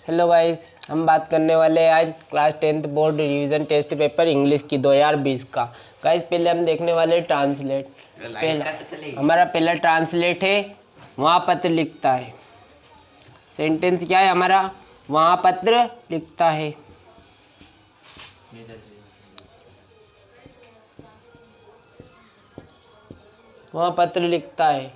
Hello guys, हम बात करने वाले हैं आज class 10th board revision test paper English की 2020 का। गाइस पहले हम देखने वाले ट्रांसलेट। हमारा पहला ट्रांसलेट है वहाँ पत्र लिखता है। सेंटेंस क्या है हमारा? वहाँ पत्र लिखता है। वहाँ पत्र लिखता है।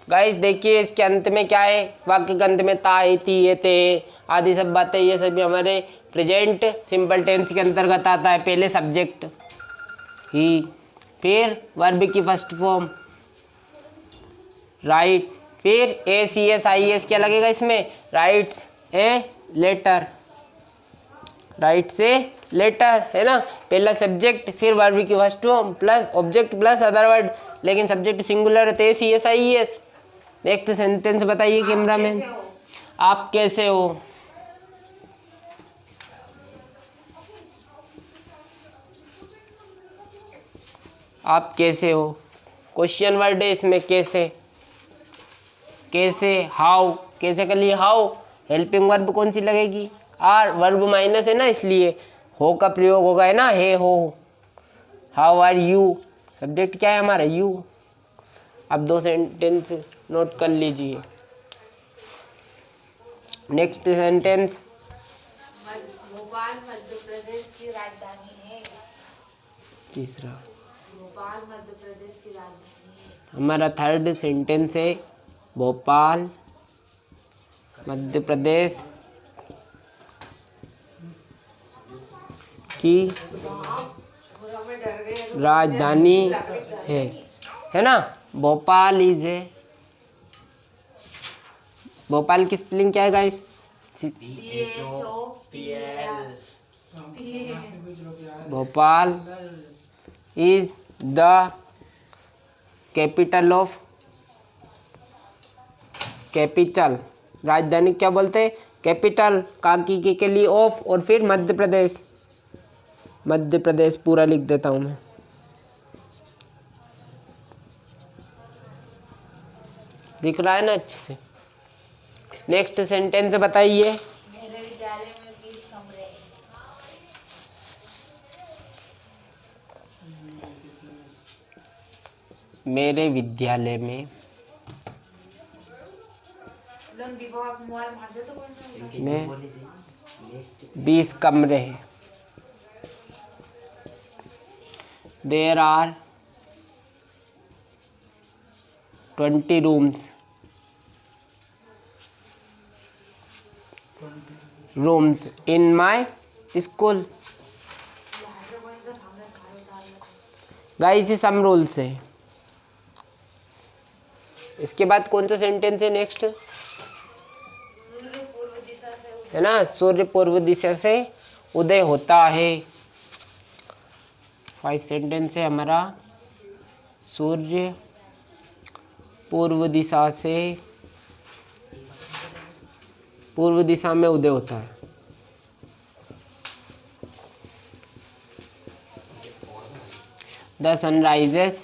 गाइस देखिए इसके अंत में क्या है? वाक्य के अंत में ता है, ती है, ते आदि सब बातें, ये सभी हमारे प्रेजेंट सिंपल टेंस के अंतर्गत आता है। पहले सब्जेक्ट ही, फिर वर्ब की फर्स्ट फॉर्म राइट, फिर ACS क्या लगेगा इसमें? राइट्स ए लेटर, राइट से लेटर है ना। पहला सब्जेक्ट, फिर वर्ब की first form plus object plus other word, लेकिन सब्जेक्ट सिंगुलर है तो ACS। नेक्स्ट सेंटेंस बताइए कैमरामैन, आप कैसे हो? आप कैसे हो क्वेश्चन वर्ड है इसमें। कैसे, कैसे, हाउ, कैसे के लिए हाउ। हेल्पिंग वर्ब कौन सी लगेगी? आर, वर्ब माइनस है ना इसलिए हो का प्रयोग होगा, है ना, हे हो। हाउ आर यू, सब्जेक्ट क्या है हमारा? यू। अब दो सेंटेंस नोट कर लीजिए। नेक्स्ट सेंटेंस, भोपाल मध्य प्रदेश की राजधानी है। तीसरा, भोपाल मध्य प्रदेश की राजधानी है। हमारा थर्ड सेंटेंस है भोपाल मध्य प्रदेश की राजधानी है ना। भोपाल इज है, भोपाल की स्पेलिंग क्या है guys? Bhopal is the capital of, capital राजधानी क्या बोलते हैं? कैपिटल, काकी के लिए ऑफ, और फिर मध्य प्रदेश, मध्य प्रदेश पूरा लिख देता हूँ मैं। दिख रहा है ना अच्छे से? नेक्स्ट सेंटेंस बताइए। मेरे विद्यालय में 20 कमरे हैं। मेरे विद्यालय में में 20 कमरे हैं। There are 20 rooms, rooms in my school. Guys ये सम रूल्स है। इसके बाद कौन सा सेंटेंस है नेक्स्ट? है ना, सूर्य पूर्व दिशा से उदय होता है। 5 सेंटेंस है हमारा। सूर्य पूर्व दिशा से, पूर्व दिशा में उदय होता है। द सनराइजेस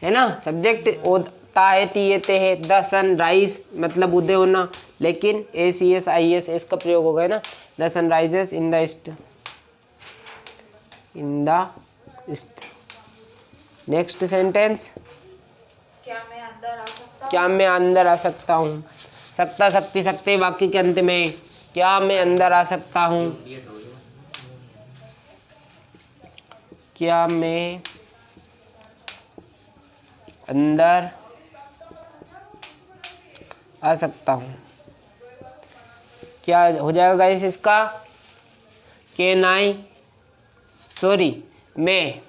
है ना, सब्जेक्ट होता है तीयते है। द सनराइज मतलब उदय होना, लेकिन ACS का प्रयोग होगा, है ना। The sunrises in the east, in the east. Next sentence, क्या मैं अंदर आ सकता हूँ? क्या मैं अंदर आ सकता हूँ? सकता, सकती, सकते वाक्य के अंत में क्या मैं अंदर आ सकता हूँ? क्या मैं अंदर आ सकता हूँ? क्या हो जाएगा गाइस इसका? कैन आई, सॉरी मैं,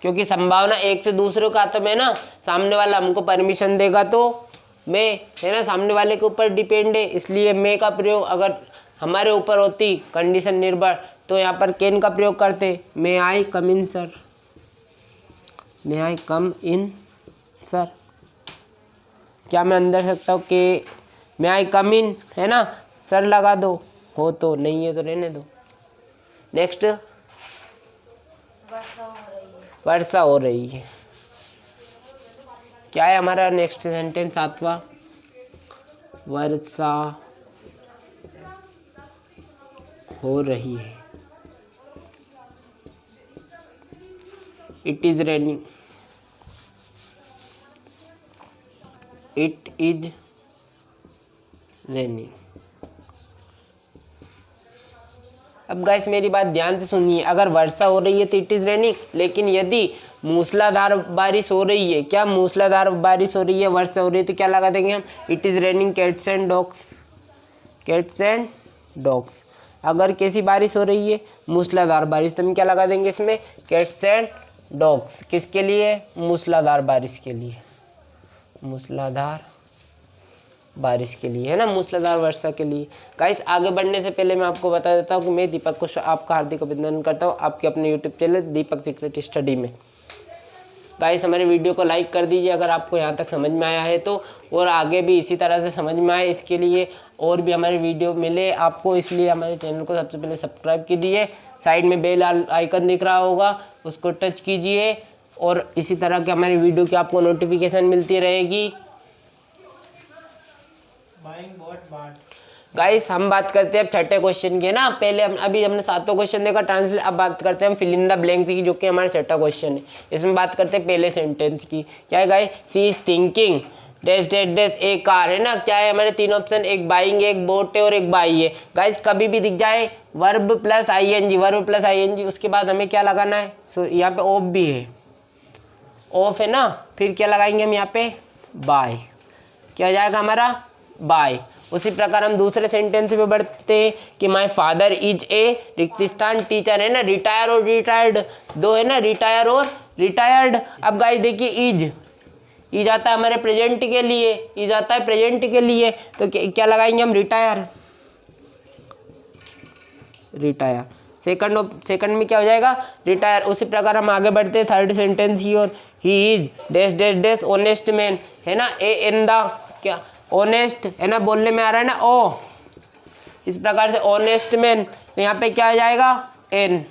क्योंकि संभावना एक से दूसरे का तो मैं ना, सामने वाला हमको परमिशन देगा तो मैं, है ना, सामने वाले के ऊपर डिपेंड है, इसलिए मैं का प्रयोग अगर हमारे ऊपर होती कंडीशन निर्भर तो यहाँ पर कैन का प्रयोग करते। मे आई कम इन सर, मे आई कम इन सर। क्या मैं अंदर सकता हूँ? कि मे आई कम इन, है ना, सर लगा दो, हो तो, नहीं है तो रहने दो। नेक्स्ट, वर्षा हो रही है। क्या है हमारा नेक्स्ट सेंटेंस? 7वां, वर्षा हो रही है। It is raining. It is raining. अब गाइस मेरी बात ध्यान से सुनिए, अगर वर्षा हो रही है तो इट इज रेनिंग, लेकिन यदि मूसलाधार बारिश हो रही है, क्या मूसलाधार बारिश हो रही है, वर्षा हो रही है, तो क्या लगा देंगे हम, it is raining cats and dogs. Cats and dogs. अगर कैसी बारिश हो रही है, मूसलाधार बारिश, तो हम क्या लगा देंगे इसमें, कैट्स एंड डॉग्स। किसके लिए, मूसलाधार बारिश के लिए, मूसलाधार बारिश के लिए, है ना, मूसलाधार वर्षा के लिए। गाइस आगे बढ़ने से पहले मैं आपको बता देता हूँ कि मैं दीपक को आपका हार्दिक अभिनंदन करता हूँ आपके अपने यूट्यूब चैनल दीपक सीक्रेट स्टडी में। गाइस हमारे वीडियो को लाइक कर दीजिए अगर आपको यहाँ तक समझ में आया है तो, और आगे भी इसी तरह से समझ में आए इसके लिए और भी हमारे वीडियो मिले आपको, इसलिए हमारे चैनल को सबसे पहले सब्सक्राइब कीजिए। साइड में बेल आइकन दिख रहा होगा, उसको टच कीजिए और इसी तरह के हमारी वीडियो की आपको नोटिफिकेशन मिलती रहेगी। गाइस हम बात करते हैं अब छठे क्वेश्चन की, ना पहले अभी हमने सातों क्वेश्चन देखा ट्रांसलेट, अब बात करते हैं हम फिल इन द ब्लैंक्स की, जो कि हमारा छठा क्वेश्चन है। इसमें बात करते हैं पहले सेंटेंस की। क्या है guys, she is thinking dash dash dash a car, है ना। क्या है हमारे तीन ऑप्शन, एक बाइंग, एक बोट है और एक बाई है। गाइस कभी भी दिख जाए verb plus ING, verb plus ING, उसके बाद हमें क्या लगाना है, सो यहाँ पे ऑफ भी है, ऑफ है ना, फिर क्या लगाएंगे हम यहाँ पे, बाय। क्या जाएगा हमारा, बाय। उसी प्रकार हम दूसरे सेंटेंस में बढ़ते हैं कि माय फादर इज ए रिक्तिस्तान टीचर, है ना, रिटायर और रिटायर्ड दो है ना, रिटायर और रिटायर्ड। अब गाइस देखिए इज आता है हमारे प्रेजेंट के लिए, इज आता है प्रेजेंट के लिए, तो क्या लगाएंगे हम, रिटायर, रिटायर। सेकंड में क्या हो जाएगा, रिटायर। उसी प्रकार हम आगे बढ़ते हैं थर्ड सेंटेंस की ओर, he is dash dash dash honest man, है ना, ए एन द, क्या ऑनेस्ट, है ना, बोलने में आ रहा है ना ओ, इस प्रकार से ऑनेस्ट मैन, तो यहाँ पे क्या आ जाएगा, एन,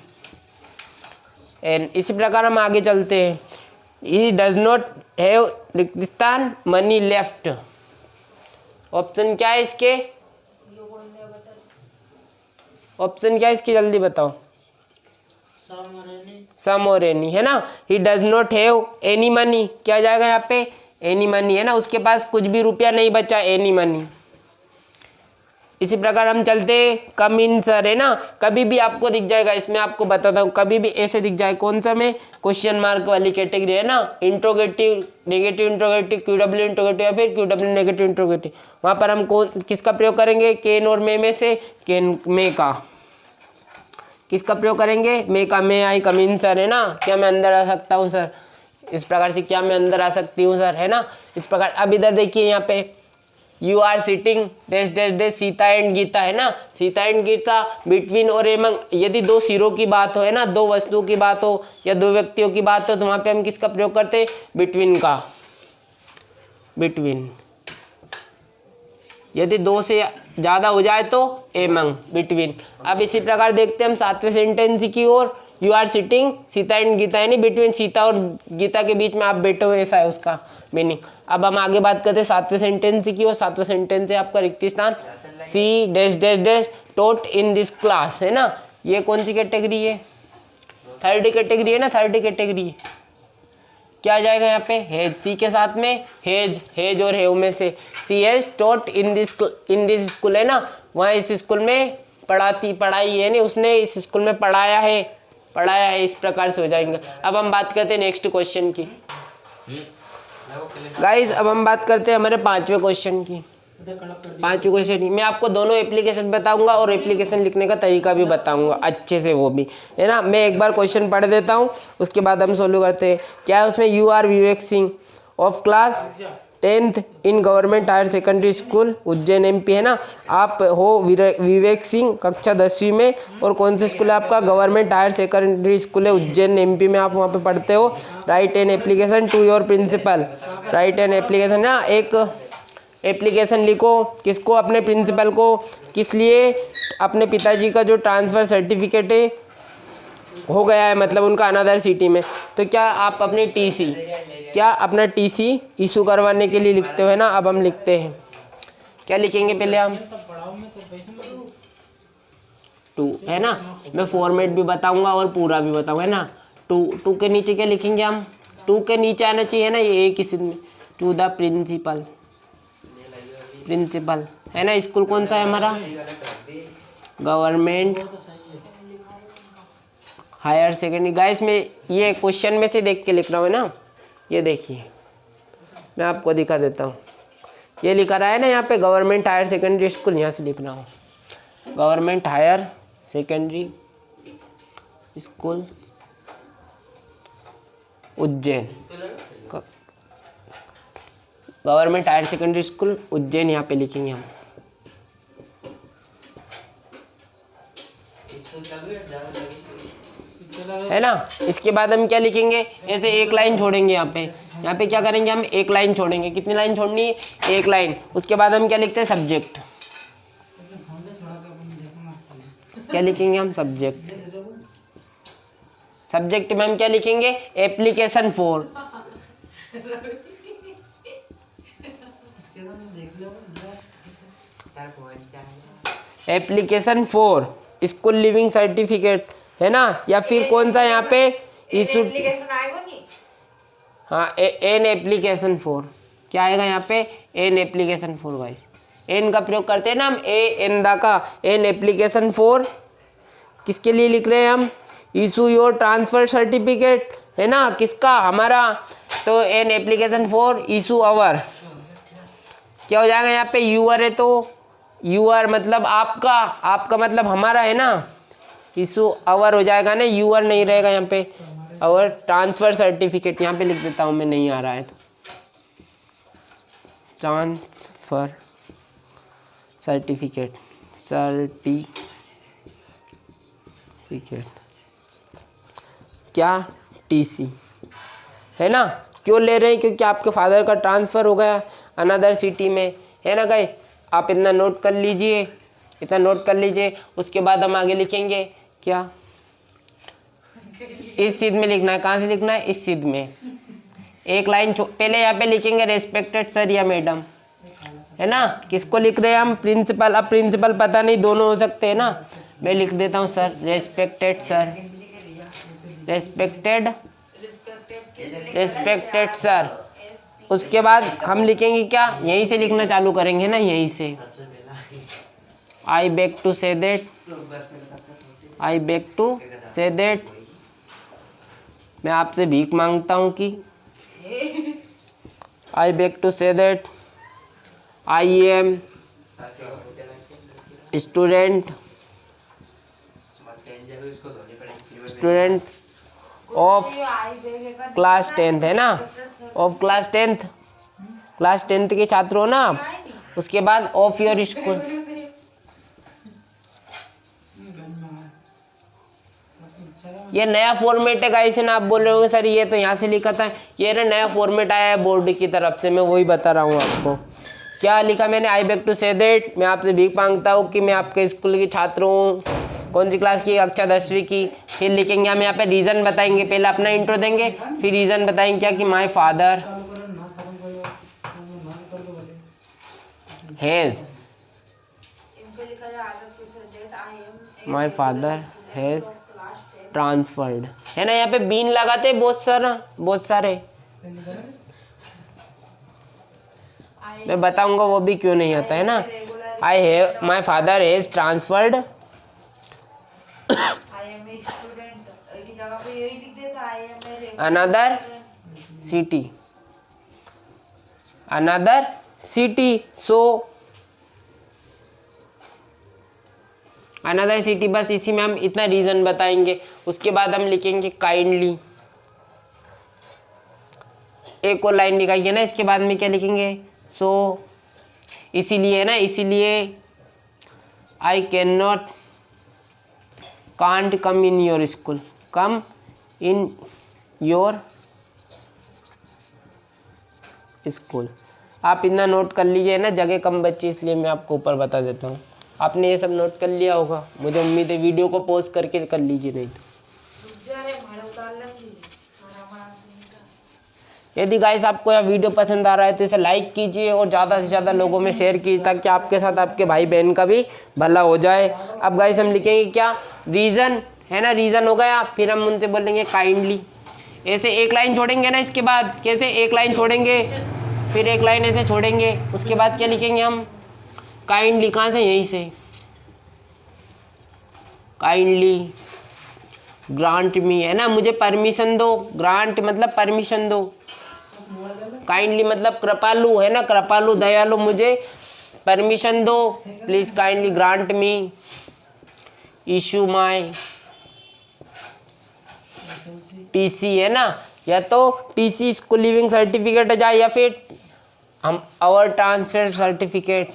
एन। इसी प्रकार हम आगे चलते हैं, ही डज नॉट हैव रिक्तिस्तान मनी लेफ्ट। ऑप्शन क्या है इसके, ऑप्शन क्या है इसकी, जल्दी बताओ, सम और एनी, है ना। ही does not have any money, क्या जाएगा यहाँ पे, एनी मनी, है ना, उसके पास कुछ भी रुपया नहीं बचा, एनी मनी। इसी प्रकार हम चलते कम इन सर, है ना, कभी भी आपको दिख जाएगा, इसमें आपको बताता हूँ, कभी भी ऐसे दिख जाए, कौन सा में, क्वेश्चन मार्क वाली कैटेगरी, है ना, इंट्रोगेटिव, नेगेटिव इंट्रोगेटिव, क्यूडब्ल्यू इंट्रोगेटिव या फिर क्यूडब्ल्यू नेगेटिव इंट्रोगेटिव, वहाँ पर हम कौन किसका प्रयोग करेंगे, केन और मे में से केन, मे का, किसका प्रयोग करेंगे, मे का, मे आई कम इन सर, है ना, क्या मैं अंदर आ सकता हूँ सर, इस प्रकार से, क्या मैं अंदर आ सकती हूँ सर, है ना, इस प्रकार। अब इधर देखिए यहाँ पे, you are sitting dash dash dash Sita and Gita, है ना, सीता एंड गीता, बिटवीन और एमंग, यदि दो सिरों की बात हो, है ना, दो वस्तुओं की बात हो या दो व्यक्तियों की बात हो, तो वहाँ पे हम किसका प्रयोग करते हैं, बिटवीन का, बिटवीन। यदि दो से ज़्यादा हो जाए तो एमंग, बिटवीन। अब इसी प्रकार देखते हैं हम सातवें सेंटेंस की ओर, you are sitting Sita and Gita, यानी बिटवीन सीता और गीता के बीच में आप बैठे हुए, ऐसा है उसका मीनिंग। अब हम आगे बात करते हैं सातवें सेंटेंस की, और सातवें सेंटेंस है आपका रिक्तिस्तान, she dash dash dash taught in this class, है ना, ये कौन सी कैटेगरी है, थर्ड कैटेगरी है ना, थर्ड कैटेगरी। क्या आ जाएगा यहाँ पे, हेज, सी के साथ में हेज, हेज और हेव में से, she has taught in this school, है ना, वहाँ इस स्कूल में पढ़ाई है, नहीं उसने इस स्कूल में पढ़ाया है, इस प्रकार से हो जाएंगे। अब हम बात करते हैं नेक्स्ट क्वेश्चन की। गाइस अब हम बात करते हैं हमारे पांचवें क्वेश्चन की। पांचवें क्वेश्चन की मैं आपको दोनों एप्लीकेशन बताऊंगा और एप्लीकेशन लिखने का तरीका भी बताऊंगा अच्छे से, वो भी है ना। मैं एक बार क्वेश्चन पढ़ देता हूँ, उसके बाद हम सोल्व करते हैं। क्या है उसमें, you are Vivek Singh of class 10th in government higher secondary school Ujjain MP, है ना। आप हो विवेक सिंह, कक्षा 10वीं में, और कौन सा स्कूल है आपका, गवर्नमेंट हायर सेकेंडरी स्कूल है उज्जैन MP में, आप वहाँ पे पढ़ते हो। Write an application to your principal, write an application ना, एक एप्लीकेशन लिखो, किसको, अपने प्रिंसिपल को, किस लिए, अपने पिताजी का जो ट्रांसफ़र सर्टिफिकेट है हो गया है, मतलब उनका अनदर सिटी में, तो क्या आप अपनी TC इशू करवाने के लिए लिखते हो, है ना। अब हम लिखते हैं क्या लिखेंगे पहले हम? 2 है ना। मैं फॉर्मेट भी बताऊंगा और पूरा भी बताऊंगा, है ना। 2 के नीचे क्या लिखेंगे हम? 2 के नीचे आना चाहिए ना ये एक ही में, टू द प्रिंसिपल। प्रिंसिपल है ना। स्कूल कौन सा है हमारा? Government higher secondary. गाइस मैं ये क्वेश्चन में से देख के लिख रहा हूँ ना, ये देखिए मैं आपको दिखा देता हूँ। ये लिखा रहा है ना यहाँ पे गवर्नमेंट हायर सेकेंडरी स्कूल, यहाँ से लिख रहा हूँ government higher secondary school Ujjain. Government higher secondary school Ujjain यहाँ पे लिखेंगे हम, है ना। इसके बाद हम क्या लिखेंगे? ऐसे एक लाइन छोड़ेंगे यहाँ पे क्या करेंगे हम? एक लाइन छोड़ेंगे। कितनी लाइन छोड़नी है? एक लाइन। उसके बाद हम क्या लिखते हैं? सब्जेक्ट। क्या लिखेंगे हम? सब्जेक्ट। सब्जेक्ट में हम क्या लिखेंगे? Application for. Application for school leaving certificate, है ना। या फिर कौन सा यहाँ पे इशू? हाँ एन एप्लीकेशन फॉर। क्या आएगा यहाँ पे? An application for. Guys an का प्रयोग करते हैं ना हम, ए एन दा का। एन एप्लीकेशन फॉर किसके लिए लिख रहे हैं हम? इशू योर ट्रांसफर सर्टिफिकेट, है ना। किसका? हमारा। तो एन एप्लीकेशन फॉर इशू अवर। क्या हो जाएगा यहाँ पे? यूअर है तो यूअर मतलब आपका, आपका मतलब हमारा, है ना। इशू अवर हो जाएगा ना, यूअर नहीं रहेगा यहाँ पे। अवर ट्रांसफर सर्टिफिकेट यहाँ पे लिख देता हूँ मैं, नहीं आ रहा है तो। ट्रांसफर सर्टिफिकेट क्या? टीसी, है ना। क्यों ले रहे हैं? क्योंकि आपके फादर का ट्रांसफ़र हो गया अनदर सिटी में, है ना। गाइस आप इतना नोट कर लीजिए, इतना नोट कर लीजिए। उसके बाद हम आगे लिखेंगे क्या? इस सीध में लिखना है। कहाँ से लिखना है? इस सीध में एक लाइन पहले यहाँ पे लिखेंगे रेस्पेक्टेड सर या मैडम, है ना। किसको लिख रहे हैं हम? प्रिंसिपल। अब प्रिंसिपल पता नहीं, दोनों हो सकते हैं ना। मैं लिख देता हूँ sir, respected sir, respected sir. उसके बाद हम लिखेंगे क्या? यहीं से लिखना चालू करेंगे ना, यहीं से। I beg to say that, I beg to say that, मैं आपसे भीख मांगता हूँ कि, I beg to say that I am student of class 10th, है ना। Of class 10th, class 10th के छात्र हो ना आप। उसके बाद ऑफ योर स्कूल। ये नया फॉर्मेट है गाइस, ना। आप बोल रहे होंगे सर ये तो यहाँ से लिखा था। ये ना नया फॉर्मेट आया है बोर्ड की तरफ से, मैं वही बता रहा हूँ आपको। क्या लिखा मैंने? I beg to say that, मैं आपसे भीख मांगता हूँ कि मैं आपके स्कूल की छात्र हूँ। कौन सी क्लास की? कक्षा 10वीं की। फिर लिखेंगे हम यहाँ पे रीज़न बताएंगे, पहले अपना इंट्रो देंगे, फिर रीज़न बताएंगे क्या कि my father has, my father has transferred, है ना। यहाँ पे बीन लगाते हैं बहुत सारे। मैं बताऊंगा वो भी क्यों नहीं आता, है ना। I have, my father has transferred another city, so another city, बस इसी में हम इतना रीजन बताएंगे। उसके बाद हम लिखेंगे काइंडली, एक और लाइन लिखाइए ना। इसके बाद में क्या लिखेंगे? सो इसीलिए, ना, इसीलिए आई can not, can't come in your school, come in your school. आप इतना नोट कर लीजिए ना, जगह कम बची इसलिए मैं आपको ऊपर बता देता हूँ। आपने ये सब नोट कर लिया होगा, मुझे उम्मीद है। वीडियो को पॉज करके कर लीजिए, नहीं तो यदि गाइस आपको यह वीडियो पसंद आ रहा है तो इसे लाइक कीजिए और ज़्यादा से ज़्यादा लोगों में शेयर कीजिए, ताकि आपके साथ आपके भाई बहन का भी भला हो जाए। अब गाइस हम लिखेंगे क्या, रीज़न है ना, रीज़न हो गया, फिर हम उनसे बोलेंगे काइंडली। ऐसे एक लाइन छोड़ेंगे ना, इसके बाद कैसे एक लाइन छोड़ेंगे, फिर एक लाइन ऐसे छोड़ेंगे, उसके बाद क्या लिखेंगे हम, काइंडली। कहाँ से, यहीं से, काइंडली ग्रांट मी, है ना, मुझे परमिशन दो, ग्रांट मतलब परमिशन दो, काइंडली मतलब कृपालु, है ना, कृपालु दयालु, मुझे परमिशन दो, please kindly grant me issue my TC, है ना, या तो टीसी स्कूल लिविंग सर्टिफिकेट है जाए, या फिर हम और ट्रांसफर सर्टिफिकेट,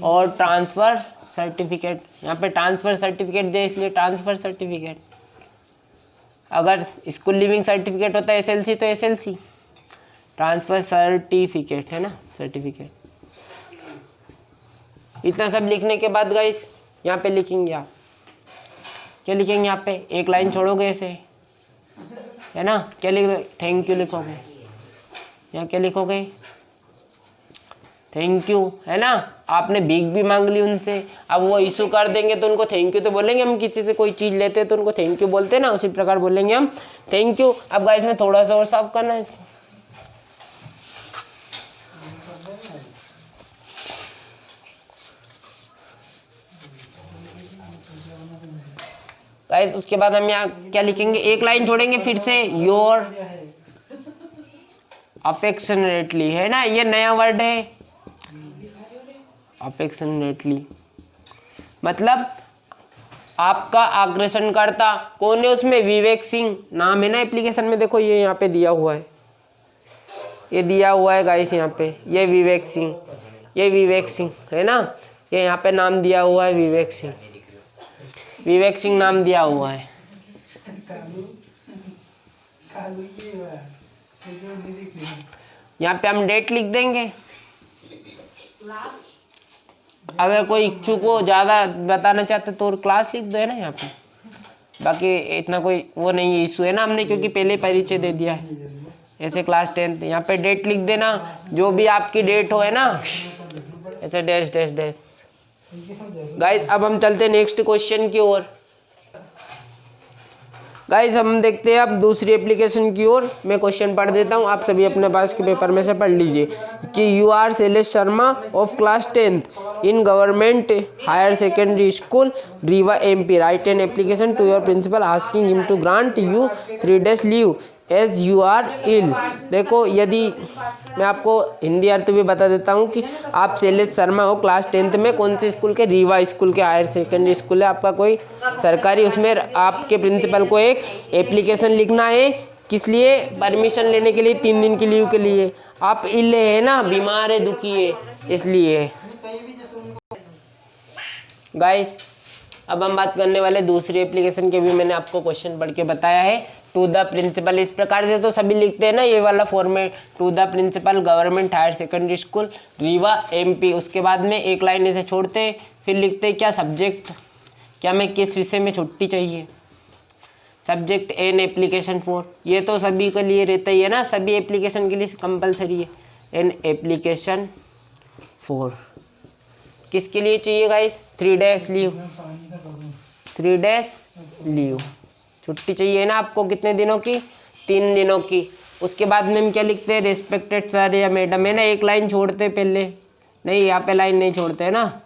और ट्रांसफ़र सर्टिफिकेट, यहाँ पे ट्रांसफ़र सर्टिफिकेट दे इसलिए ट्रांसफ़र सर्टिफिकेट। अगर स्कूल लिविंग सर्टिफिकेट होता है एसएलसी तो एसएलसी, ट्रांसफ़र सर्टिफिकेट, है ना, सर्टिफिकेट। इतना सब लिखने के बाद गाइस यहाँ पे लिखेंगे आप, क्या लिखेंगे, यहाँ पे एक लाइन छोड़ोगे ऐसे, है ना, क्या लिखोगे, थैंक यू लिखोगे, यहाँ क्या लिखोगे, थैंक यू, है ना। आपने भीख भी मांग ली उनसे, अब वो इशू कर देंगे तो उनको थैंक यू तो बोलेंगे, हम किसी से कोई चीज़ लेते हैं तो उनको थैंक यू बोलते हैं ना, उसी प्रकार बोलेंगे हम थैंक यू। अब गाइस में थोड़ा सा और साफ करना है इसको, गाइस उसके बाद हम यहाँ क्या लिखेंगे, एक लाइन छोड़ेंगे, फिर से योर अफेक्शनेटली, है ना, ये नया वर्ड है, अफेक्शनेटली मतलब आपका आग्रसन करता, कौन है उसमें, विवेक सिंह नाम है ना एप्लीकेशन में, देखो ये यहाँ पे दिया हुआ है, ये दिया हुआ है गाइस यहाँ पे, ये विवेक सिंह, ये विवेक सिंह, है ना, ये यहाँ पे नाम दिया हुआ है विवेक सिंह, विवेक सिंह नाम दिया हुआ है। यहाँ पे हम डेट लिख देंगे, अगर कोई इच्छुक को ज़्यादा बताना चाहते तो और क्लास लिख दो, है ना यहाँ पे, बाकी इतना कोई वो नहीं है इशू, है ना, हमने क्योंकि पहले परिचय दे दिया है। ऐसे क्लास 10th, यहाँ पे डेट लिख देना, जो भी आपकी डेट हो, है ना, ऐसे डैश डैश डैश। गाइस अब हम चलते हैं नेक्स्ट क्वेश्चन की ओर। गाइस हम देखते हैं अब दूसरी एप्लीकेशन की ओर। मैं क्वेश्चन पढ़ देता हूँ, आप सभी अपने पास के पेपर में से पढ़ लीजिए कि you are Shailesh Sharma of class 10th in government higher secondary school Rewa MP, write an application to your principal asking him to grant you 3 days leave as you are ill. देखो, यदि मैं आपको हिंदी अर्थ भी बता देता हूँ कि आप शैलेश शर्मा हो, क्लास 10th में, कौन से स्कूल के, रीवा स्कूल के, हायर सेकेंडरी स्कूल है आपका कोई सरकारी, उसमें आपके प्रिंसिपल को एक एप्लीकेशन लिखना है, किस लिए, परमिशन लेने के लिए, 3 दिन की लीव के लिए। आप इल है ना, बीमार है, दुखी है, इसलिए। गाइस अब हम बात करने वाले दूसरी एप्लीकेशन के भी, मैंने आपको क्वेश्चन पढ़ के बताया है, टू द प्रिंसिपल। इस प्रकार से तो सभी लिखते हैं ना, ये वाला format, to the principal government higher secondary school Rewa MP, उसके बाद में एक लाइन ऐसे छोड़ते हैं, फिर लिखते हैं क्या, सब्जेक्ट, क्या मैं किस विषय में छुट्टी चाहिए, सब्जेक्ट एन एप्लीकेशन फॉर, ये तो सभी के लिए रहता ही है ना, सभी एप्लीकेशन के लिए कंपलसरी है, एन एप्लीकेशन फॉर, किसके लिए चाहिए guys, 3 days leave, 3 days leave, छुट्टी चाहिए ना आपको, कितने दिनों की, 3 दिनों की। उसके बाद में हम क्या लिखते हैं, रेस्पेक्टेड सर या मैडम, है ना, एक लाइन छोड़ते पहले, नहीं यहाँ पे लाइन नहीं छोड़ते है ना,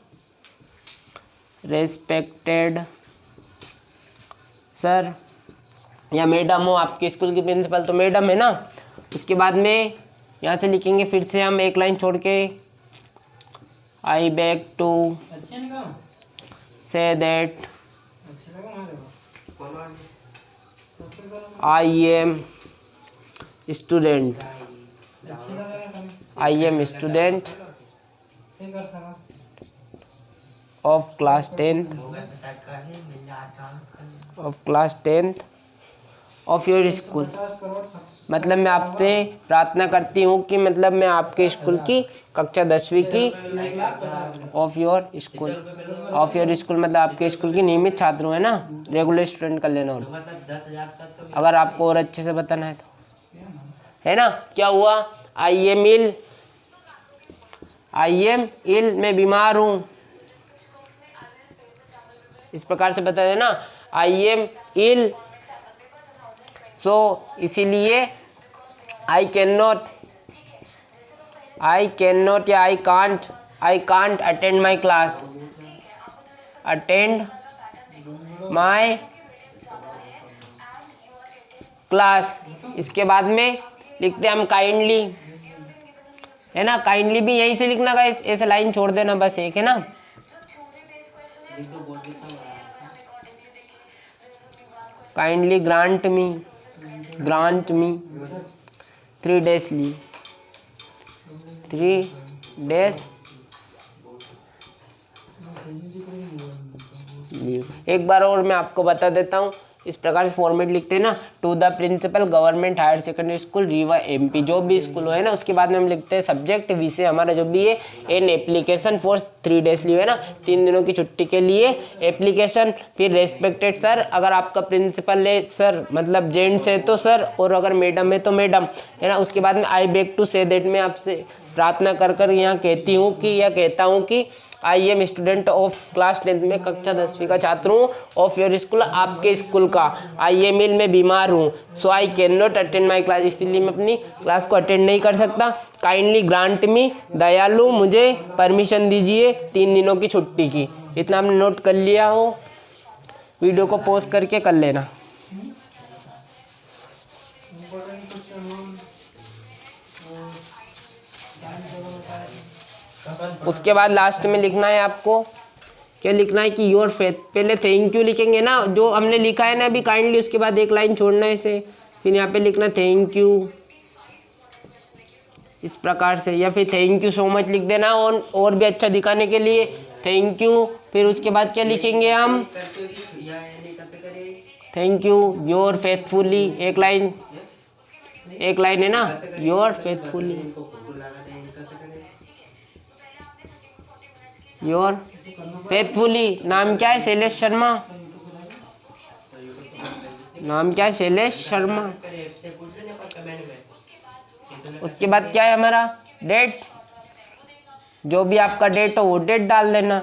रेस्पेक्टेड सर या मैडम हो, आपके स्कूल की प्रिंसिपल तो मैडम है ना। उसके बाद में यहाँ से लिखेंगे फिर से हम एक लाइन छोड़ के, I beg to say that I am student, I am student of class 10th of your school. मतलब मैं आपसे प्रार्थना करती हूँ कि मतलब मैं आपके स्कूल की कक्षा 10वीं की of your school, of your school मतलब आपके स्कूल की नियमित छात्र हूँ, है ना, रेगुलर स्टूडेंट कर लेना। और अगर आपको और अच्छे से बताना है तो है ना। क्या हुआ, आई एम इल, मैं बीमार हूँ, इस प्रकार से बता देना, आई एम इल, सो इसीलिए आई कैन नॉट या I can't attend my class, attend my class. इसके बाद में लिखते हैं हम काइंडली, है ना। काइंडली भी यहीं से लिखना गाइस, ऐसे लाइन छोड़ देना बस एक, है ना। काइंडली ग्रांट मी 3 days लीव, 3 days लीव। एक बार और मैं आपको बता देता हूँ, इस प्रकार से फॉर्मेट लिखते हैं ना, to the principal government higher secondary school Rewa MP, जो भी स्कूल हो, है ना। उसके बाद में हम लिखते हैं सब्जेक्ट विषय हमारा जो भी है, N application for 3 days leave, है ना, 3 दिनों की छुट्टी के लिए एप्लीकेशन। फिर रेस्पेक्टेड सर, अगर आपका प्रिंसिपल है सर, मतलब जेंट्स है तो सर, और अगर मैडम है तो मैडम, है ना। उसके बाद में I beg to say that, मैं आपसे प्रार्थना कर यहाँ कहती हूँ कि, या कहता हूँ कि I am student of class 10th में कक्षा 10वीं का छात्र हूँ, ऑफ योर स्कूल, आपके स्कूल का। आई एम इल, मैं बीमार हूँ, so I can not attend my class, इसलिए मैं अपनी क्लास को अटेंड नहीं कर सकता। काइंडली ग्रांट मी, दयालु मुझे परमिशन दीजिए 3 दिनों की छुट्टी की। इतना हमने नोट कर लिया हो, वीडियो को पॉज करके कर लेना। उसके बाद लास्ट में लिखना है आपको, क्या लिखना है कि योर फेथ, पहले थैंक यू लिखेंगे ना, जो हमने लिखा है ना अभी काइंडली, उसके बाद एक लाइन छोड़ना है इसे, फिर यहाँ पे लिखना थैंक यू, इस प्रकार से, या फिर थैंक यू सो मच लिख देना, और भी अच्छा दिखाने के लिए थैंक यू। फिर उसके बाद क्या लिखेंगे हम, थैंक यू योर फेथफुली, एक लाइन है ना, योर फेथफुली, योर फेथफुली। नाम क्या है, शैलेश शर्मा, नाम क्या है, शैलेश शर्मा। उसके बाद क्या है हमारा, डेट, जो भी आपका डेट हो वो डेट डाल देना।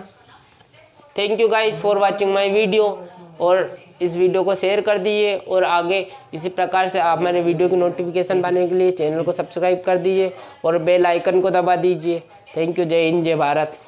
Thank you guys for watching my video, और इस वीडियो को शेयर कर दीजिए, और आगे इसी प्रकार से आप हमारे वीडियो की नोटिफिकेशन पाने के लिए चैनल को सब्सक्राइब कर दीजिए और बेल आइकन को दबा दीजिए। थैंक यू, जय हिंद, जय भारत।